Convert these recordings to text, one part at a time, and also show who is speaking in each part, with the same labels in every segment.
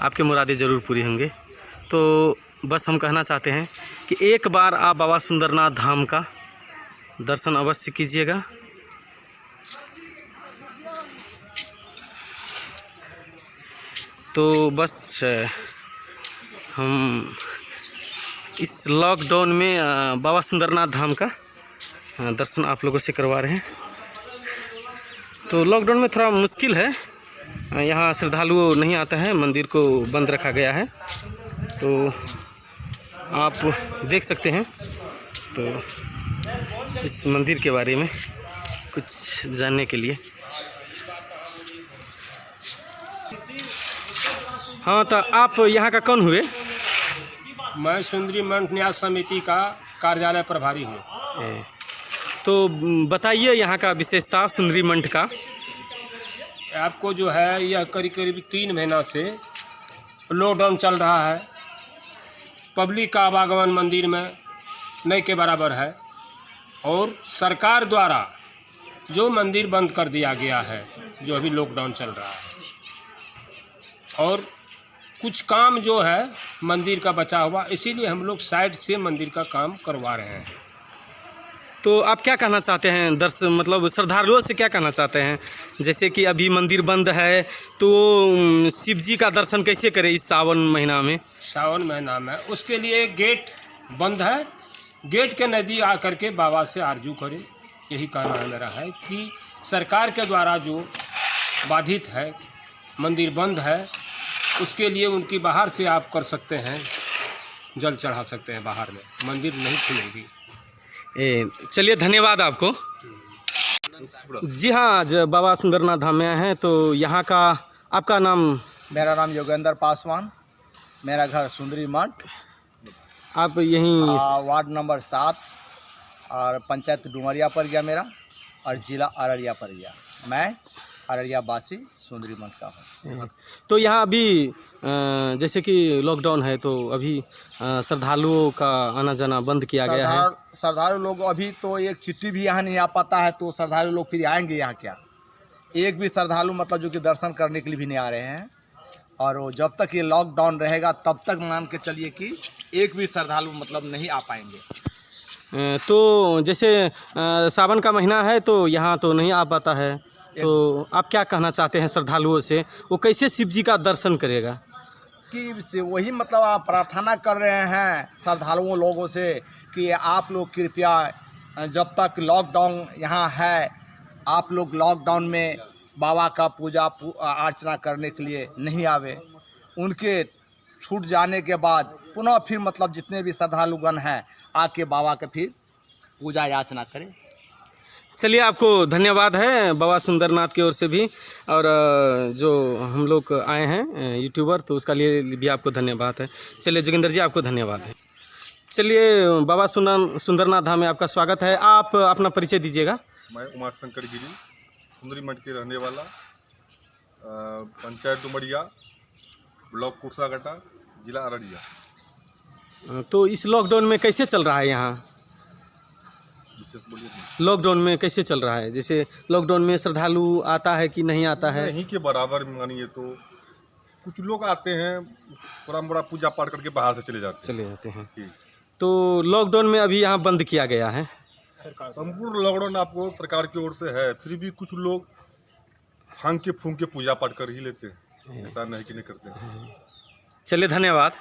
Speaker 1: आपकी मुरादें ज़रूर पूरी होंगी। तो बस हम कहना चाहते हैं कि एक बार आप बाबा सुंदरनाथ धाम का दर्शन अवश्य कीजिएगा। तो बस हम इस लॉकडाउन में बाबा सुंदरनाथ धाम का दर्शन आप लोगों से करवा रहे हैं। तो लॉकडाउन में थोड़ा मुश्किल है, यहाँ श्रद्धालु नहीं आता है, मंदिर को बंद रखा गया है। तो आप देख सकते हैं। तो इस मंदिर के बारे में कुछ जानने के लिए, हाँ, तो आप यहाँ का कौन हुए?
Speaker 2: मैं सुंदरी मंठ न्यास समिति का कार्यालय प्रभारी हूँ।
Speaker 1: तो बताइए यहाँ का विशेषता सुंदरी मंठ का।
Speaker 2: आपको जो है यह करीब करीब 3 महीना से लॉकडाउन चल रहा है। पब्लिक का आवागमन मंदिर में नहीं के बराबर है और सरकार द्वारा जो मंदिर बंद कर दिया गया है, जो अभी लॉकडाउन चल रहा है, और कुछ काम जो है मंदिर का बचा हुआ, इसीलिए हम लोग साइड से मंदिर का काम करवा रहे हैं।
Speaker 1: तो आप क्या कहना चाहते हैं दर्शन, मतलब श्रद्धालुओं से क्या कहना चाहते हैं? जैसे कि अभी मंदिर बंद है तो शिव जी का दर्शन कैसे करें इस सावन महीना में?
Speaker 2: सावन महीना में उसके लिए गेट बंद है, गेट के नज़दीक आकर के बाबा से आरजू करें। यही कहना है मेरा है कि सरकार के द्वारा जो बाधित है, मंदिर बंद है, उसके लिए उनकी बाहर से आप कर सकते हैं, जल चढ़ा सकते हैं बाहर में, मंदिर नहीं खुलेगी।
Speaker 1: चलिए, धन्यवाद आपको। जी हाँ, आज बाबा सुंदरनाथ धाम में आए हैं। तो यहाँ का आपका नाम?
Speaker 3: मेरा नाम योगेंद्र पासवान, मेरा घर सुंदरी मठ।
Speaker 1: आप यहीं
Speaker 3: वार्ड नंबर 7 और पंचायत डुमरिया पर गया मेरा, और ज़िला अररिया पर गया। मैं अररिया वासी सुंदरी मठ का हूँ।
Speaker 1: तो यहाँ अभी जैसे कि लॉकडाउन है तो अभी श्रद्धालुओं का आना जाना बंद किया गया है।
Speaker 3: श्रद्धालु लोग अभी तो एक चिट्ठी भी यहाँ नहीं आ पाता है, तो श्रद्धालु लोग फिर आएंगे यहाँ क्या? एक भी श्रद्धालु मतलब जो कि दर्शन करने के लिए भी नहीं आ रहे हैं। और वो जब तक ये लॉकडाउन रहेगा तब तक मान के चलिए कि एक भी श्रद्धालु मतलब नहीं आ पाएंगे।
Speaker 1: तो जैसे सावन का महीना है तो यहाँ तो नहीं आ पाता है, तो आप क्या कहना चाहते हैं श्रद्धालुओं से? वो कैसे शिव जी का दर्शन करेगा?
Speaker 3: कि वही मतलब आप प्रार्थना कर रहे हैं श्रद्धालुओं लोगों से कि आप लोग कृपया जब तक लॉकडाउन यहाँ है, आप लोग लॉकडाउन में बाबा का पूजा अर्चना करने के लिए नहीं आवे। उनके छूट जाने के बाद पुनः फिर मतलब जितने भी श्रद्धालुगण हैं आके बाबा के फिर पूजा याचना करें।
Speaker 1: चलिए, आपको धन्यवाद है बाबा सुंदरनाथ की ओर से भी, और जो हम लोग आए हैं यूट्यूबर, तो उसका लिए भी आपको धन्यवाद है। चलिए जोगिंदर जी, आपको धन्यवाद है। चलिए, बाबा सुंदरनाथ धाम में आपका स्वागत है। आप अपना परिचय दीजिएगा।
Speaker 4: मैं उमा शंकर गिरी, सुंदरी मठ के रहने वाला, पंचायत डुमरिया, ब्लॉक कुर्सागटा, जिला अररिया।
Speaker 1: तो इस लॉकडाउन में कैसे चल रहा है यहाँ? लॉकडाउन में कैसे चल रहा है? जैसे लॉकडाउन में श्रद्धालु आता है कि नहीं आता है?
Speaker 4: नहीं के बराबर मानिए तो कुछ लोग आते हैं, थोड़ा मोड़ा पूजा पाठ करके बाहर से चले जाते हैं।
Speaker 1: तो लॉकडाउन में अभी यहाँ बंद किया गया है,
Speaker 4: संपूर्ण लॉकडाउन आपको सरकार की ओर से है, फिर भी कुछ लोग हांग के फूंक के पूजा पाठ कर ही लेते हैं, ऐसा नहीं कि नहीं करते हैं।
Speaker 1: चलिए, धन्यवाद।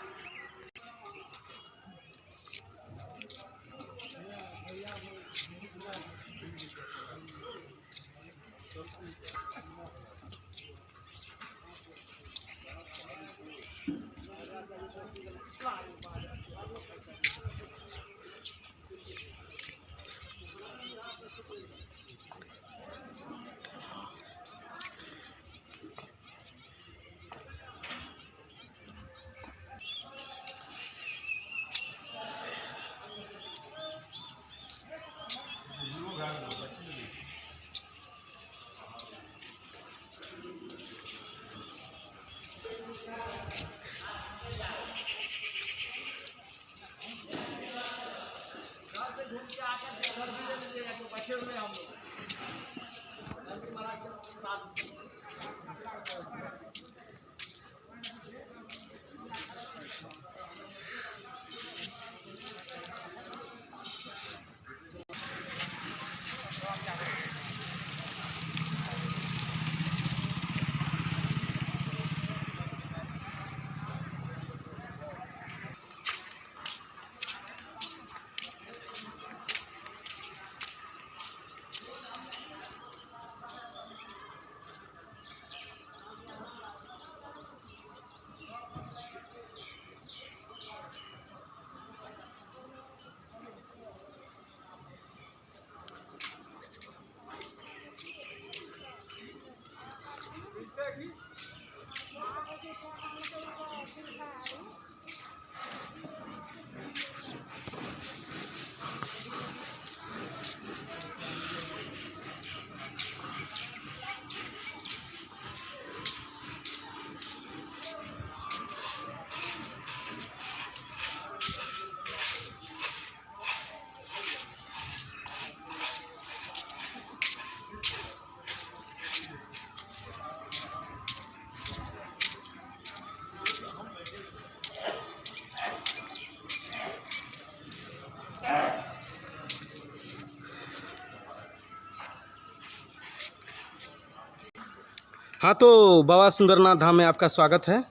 Speaker 1: हाँ, तो बाबा सुंदरनाथ धाम में आपका स्वागत है।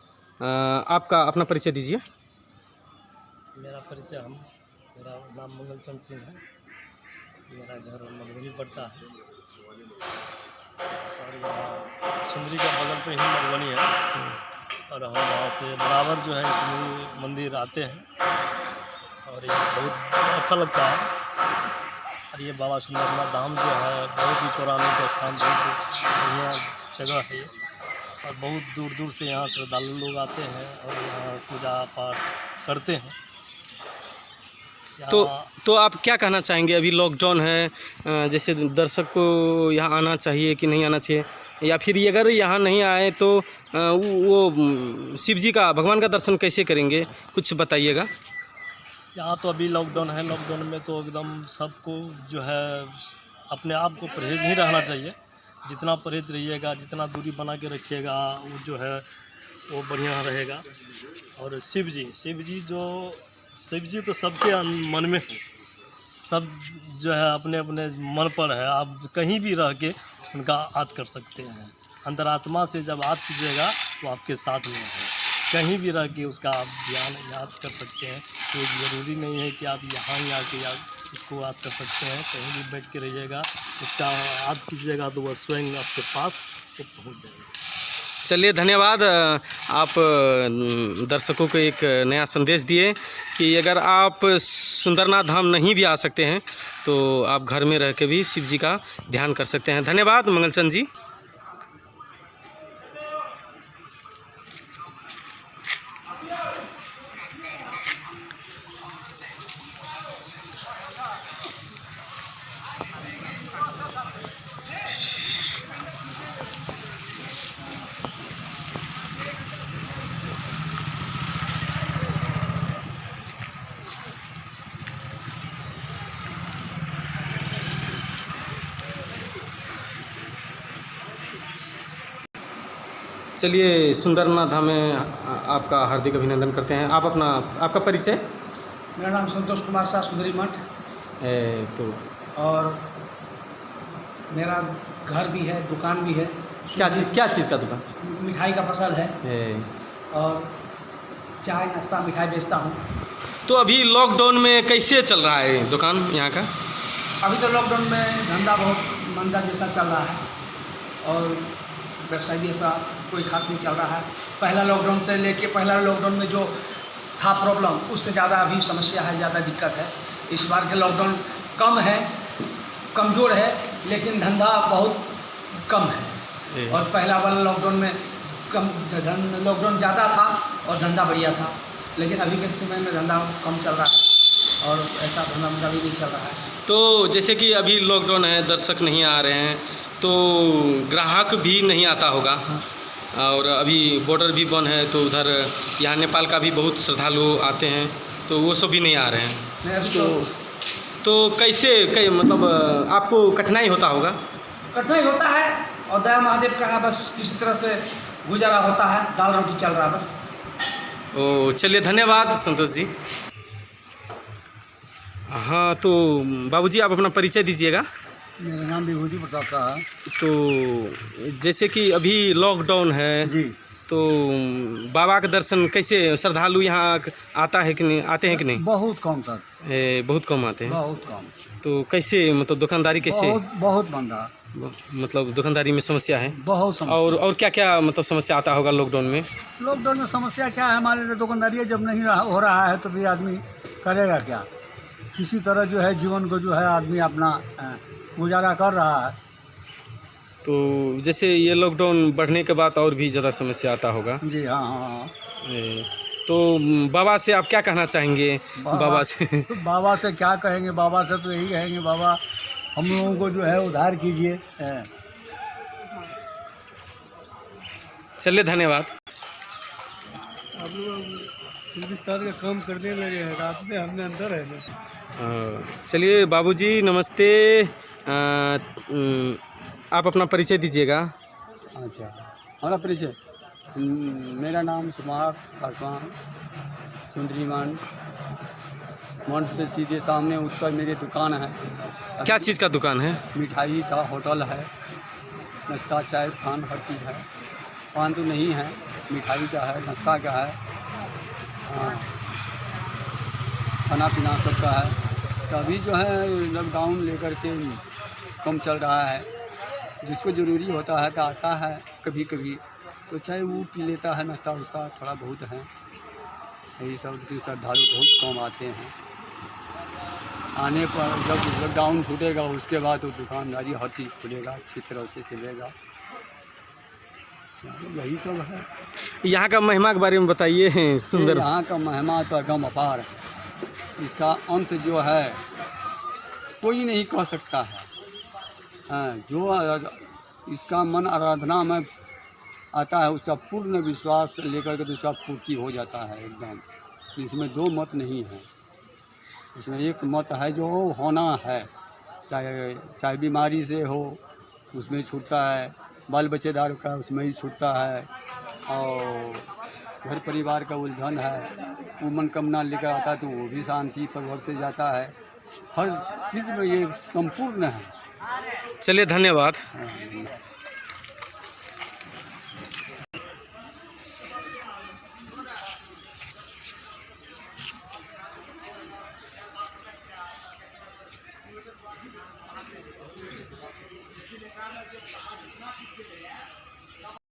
Speaker 1: आपका अपना परिचय दीजिए।
Speaker 5: मेरा नाम मंगलचंद सिंह है। मेरा घर मधुबनी पड़ता है और यहाँ सुंदरी के बगल पे ही मधुबनी है और हम वहाँ से बराबर जो है सुंदरी मंदिर आते हैं और ये बहुत अच्छा लगता है। और ये बाबा सुंदरनाथ धाम जो है बहुत ही पौराणिक स्थान, बहुत बढ़िया जगह है ये और बहुत दूर दूर से यहाँ श्रद्धालु लोग आते हैं और यहाँ पूजा पाठ करते हैं।
Speaker 1: तो आप क्या कहना चाहेंगे? अभी लॉकडाउन है, जैसे दर्शक को यहाँ आना चाहिए कि नहीं आना चाहिए, या फिर अगर यहाँ नहीं आए तो वो शिव जी का, भगवान का दर्शन कैसे करेंगे, कुछ बताइएगा।
Speaker 5: यहाँ तो अभी लॉकडाउन है, लॉकडाउन में तो एकदम सबको जो है अपने आप को परहेज ही रहना चाहिए। जितना परहेज रहिएगा, जितना दूरी बना के रखिएगा, वो जो है वो बढ़िया रहेगा। और शिव जी तो सबके मन में है, सब जो है अपने अपने मन पर है। आप कहीं भी रह के उनका याद कर सकते हैं। अंतरात्मा से जब याद कीजिएगा तो आपके साथ में है, कहीं भी रह के उसका आप ध्यान याद कर सकते हैं। तो ज़रूरी नहीं है कि आप यहाँ ही आके इसको याद कर सकते हैं। कहीं भी बैठ के रहिएगा, उसका याद कीजिएगा तो वह स्वयं आपके पास तो पहुँच जाएगा।
Speaker 1: चलिए, धन्यवाद। आप दर्शकों को एक नया संदेश दिए कि अगर आप सुंदरनाथ धाम नहीं भी आ सकते हैं तो आप घर में रह के भी शिव जी का ध्यान कर सकते हैं। धन्यवाद मंगलचंद जी। चलिए, सुंदरनाथ धाम में आपका हार्दिक अभिनंदन करते हैं। आप आपका परिचय?
Speaker 6: मेरा नाम संतोष कुमार शाह, सुंदरी मठ।
Speaker 1: तो
Speaker 6: और मेरा घर भी है, दुकान भी है।
Speaker 1: क्या चीज़ का दुकान?
Speaker 6: मिठाई का फसल है और चाय नाश्ता मिठाई बेचता हूँ।
Speaker 1: तो अभी लॉकडाउन में कैसे चल रहा है दुकान यहाँ का?
Speaker 6: अभी तो लॉकडाउन में धंधा बहुत मंदा जैसा चल रहा है और व्यवसाय भी ऐसा कोई खास नहीं चल रहा है। पहला लॉकडाउन से लेके पहला लॉकडाउन में जो था प्रॉब्लम, उससे ज़्यादा अभी समस्या है, ज़्यादा दिक्कत है। इस बार के लॉकडाउन कम है, कमज़ोर है, लेकिन धंधा बहुत कम है। और पहला वाला लॉकडाउन में लॉकडाउन ज़्यादा था और धंधा बढ़िया था, लेकिन अभी के समय में धंधा कम चल रहा है और ऐसा धंधा भी नहीं चल रहा है।
Speaker 1: तो जैसे कि अभी लॉकडाउन है, दर्शक नहीं आ रहे हैं, तो ग्राहक भी नहीं आता होगा। और अभी बॉर्डर भी बंद है, तो उधर यहाँ नेपाल का भी बहुत श्रद्धालु आते हैं, तो वो सब भी नहीं आ रहे हैं। तो कैसे मतलब आपको कठिनाई होता होगा?
Speaker 6: कठिनाई होता है और दया महादेव का है, बस किसी तरह से गुजारा होता है, दाल रोटी चल रहा है बस।
Speaker 1: ओ, चलिए, धन्यवाद संतोष जी। हाँ, तो बाबूजी आप अपना परिचय दीजिएगा।
Speaker 7: मेरा नाम विभूति प्रताप का है।
Speaker 1: तो जैसे कि अभी लॉकडाउन है
Speaker 7: जी,
Speaker 1: तो बाबा का दर्शन कैसे श्रद्धालु यहाँ आते हैं कि नहीं?
Speaker 7: बहुत कम सर,
Speaker 1: बहुत कम आते हैं।
Speaker 7: बहुत कम।
Speaker 1: तो कैसे, मतलब दुकानदारी कैसे?
Speaker 7: बहुत मंदा,
Speaker 1: मतलब दुकानदारी में समस्या है
Speaker 7: बहुत समस्या।
Speaker 1: और क्या मतलब समस्या आता होगा लॉकडाउन में?
Speaker 7: लॉकडाउन में समस्या क्या है, हमारे लिए दुकानदारी जब नहीं हो रहा है तो फिर आदमी करेगा क्या? किसी तरह जो है जीवन को जो है आदमी अपना गुजारा कर रहा है।
Speaker 1: तो जैसे ये लॉकडाउन बढ़ने के बाद और भी ज़्यादा समस्या आता होगा।
Speaker 7: जी हाँ हाँ हाँ।
Speaker 1: तो बाबा से आप क्या कहना चाहेंगे? बाबा से
Speaker 7: बाबा से क्या कहेंगे? बाबा से तो यही कहेंगे, बाबा हम लोगों को जो है उद्धार कीजिए।
Speaker 1: चलिए, धन्यवाद।
Speaker 7: आप लोग हिंदुस्तान का काम करने लगे हैं, रात में हमने अंदर है ना।
Speaker 1: चलिए बाबूजी, नमस्ते। आप अपना परिचय दीजिएगा।
Speaker 8: अच्छा, हमारा परिचय, मेरा नाम सुमार पासवान, सुंदरीमान मंच से सीधे सामने उत्तर मेरी दुकान है।
Speaker 1: क्या चीज़ का दुकान है?
Speaker 8: मिठाई का होटल है, नाश्ता चाय पान हर चीज़ है। पान तो नहीं है, मिठाई का है, नाश्ता का है, हाँ, खाना पीना सबका है। तो अभी जो है लॉकडाउन लेकर के कम चल रहा है, जिसको ज़रूरी होता है तो आता है कभी कभी, तो चाहे वो पी लेता है, नाश्ता वाश्ता थोड़ा बहुत है, यही सब। श्रद्धालु बहुत कम आते हैं। आने पर जब लॉकडाउन छूटेगा उसके बाद तो दुकानदारी हर चीज़ खुलेगा, अच्छी तरह से चलेगा। यही सब है।
Speaker 1: यहाँ का महिमा के बारे में बताइए। सुंदर।
Speaker 8: यहाँ का महिमा तो अगम अपार है, इसका अंत जो है कोई नहीं कह सकता है। हाँ, जो इसका मन आराधना में आता है उसका पूर्ण विश्वास लेकर के उसका पूर्ति हो जाता है एकदम। इसमें दो मत नहीं है, इसमें एक मत है जो होना है, चाहे बीमारी से हो उसमें छूटता है, बाल बच्चेदार का उसमें ही छूटता है, और घर परिवार का उलझन है वो मनकामना लेकर आता है तो वो भी शांति परवर से जाता है। हर चीज़ में ये संपूर्ण है।
Speaker 1: चलिए, धन्यवाद।